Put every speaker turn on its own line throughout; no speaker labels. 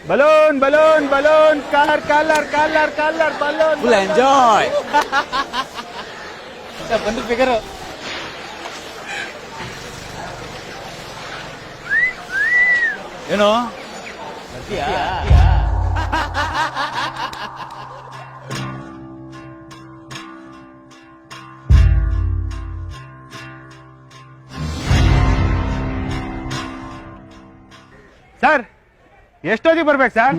Balloon balloon balloon colour colour colour colour balloon
full enjoy. ಬಂದು figure
ಏನೋ sir ಎಷ್ಟೊತ್ತಿಗೆ ಬರ್ಬೇಕು ಸರ್?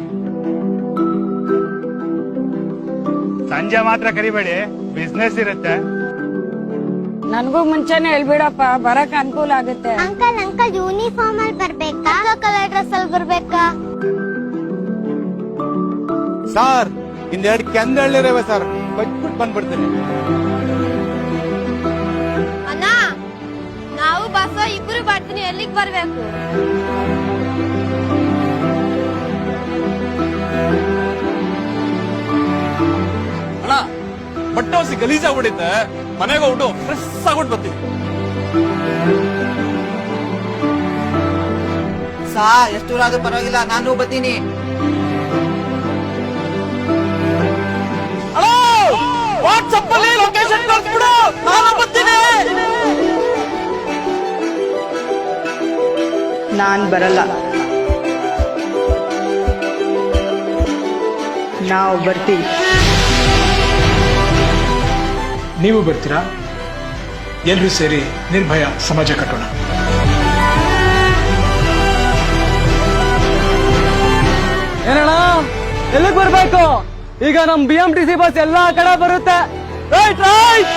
ಸಂಜೆ ಮಾತ್ರ ಕರಿಬೇಡಿ, ಬಿಸ್ನೆಸ್ ಇರುತ್ತೆ.
ನನ್ಗೂ ಮುಂಚೆನೆ ಹೇಳ್ಬಿಡಪ್ಪ, ಬರಕ್ ಅನುಕೂಲ ಆಗುತ್ತೆ.
ಅಂಕಲ್ ಅಂಕಲ್ ಯೂನಿಫಾರ್ಮ್ ಅಲ್ಲಿ ಬರ್ಬೇಕಾ ಕಲರ್ ಡ್ರೆಸ್ ಅಲ್ಲಿ ಬರ್ಬೇಕಾ?
ಸರ್ ಇನ್ನೆರಡು ಕೆಂದಳ್ಳಿರವೆ ಸರ್, ಬಚ್ಬಿಟ್ಟು ಬಂದ್ಬಿಡ್ತೀನಿ.
ಅಣ್ಣ ನಾವು ಬಸ್ ಇಬ್ರು ಬರ್ತೀನಿ, ಎಲ್ಲಿಗೆ ಬರ್ಬೇಕು?
ಅಣ್ಣ ಬಟ್ಟೆ ಹೊಸಿ ಗಲೀಜ್ ಆಗ್ಬಿಡುತ್ತೆ, ಮನೆಗೆ ಹೋಗ್ಬಿಟ್ಟು ಫ್ರೆಶ್ ಆಗ್ಬಿಟ್ಟು ಬರ್ತೀವಿ.
ಸಾ ಎಷ್ಟು ಆದ್ರೂ ಪರವಾಗಿಲ್ಲ, ನಾನು ಬರ್ತೀನಿ.
ವಾಟ್ಸಪ್ ಅಲ್ಲಿ ಲೊಕೇಶನ್ ಕಳ್ಸ್ಬಿಡು, ನಾನು ಬರ್ತೀನಿ.
ನಾನ್ ಬರಲ್ಲ, ನಾವು ಬರ್ತೀವಿ.
ನೀವು ಬರ್ತೀರಾ? ಎಲ್ಲರೂ ಸೇರಿ ನಿರ್ಭಯ ಸಮಾಜ ಕಟ್ಟೋಣ.
ಏನಣ್ಣ ಎಲ್ಲಿಗೆ ಬರ್ಬೇಕು? ಈಗ ನಮ್ BMTC ಬಸ್ ಎಲ್ಲಾ ಕಡೆ ಬರುತ್ತೆ. Right right.